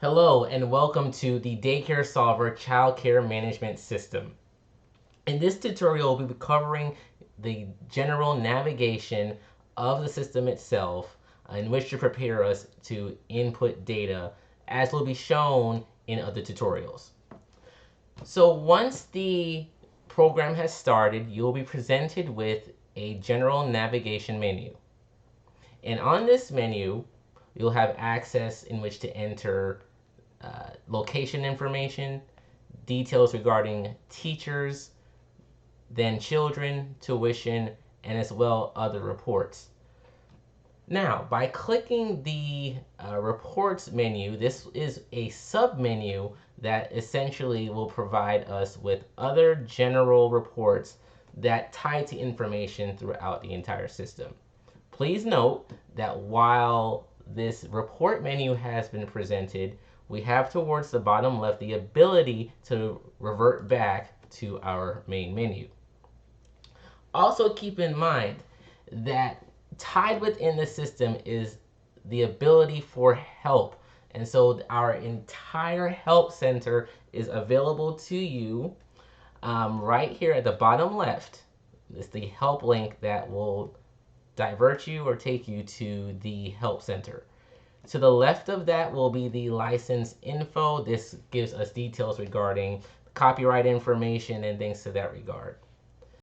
Hello and welcome to the Daycare Solver Child Care Management System. In this tutorial, we'll be covering the general navigation of the system itself in which to prepare us to input data as will be shown in other tutorials. So once the program has started, you'll be presented with a general navigation menu. And on this menu, you'll have access in which to enter location information, details regarding teachers, then children, tuition, and as well other reports. Now, by clicking the reports menu, this is a sub-menu that essentially will provide us with other general reports that tie to information throughout the entire system. Please note that while this report menu has been presented, we have towards the bottom left the ability to revert back to our main menu. Also keep in mind that tied within the system is the ability for help. And so our entire help center is available to you right here at the bottom left. It's the help link that will divert you or take you to the help center. To the left of that will be the license info. This gives us details regarding copyright information and things to that regard.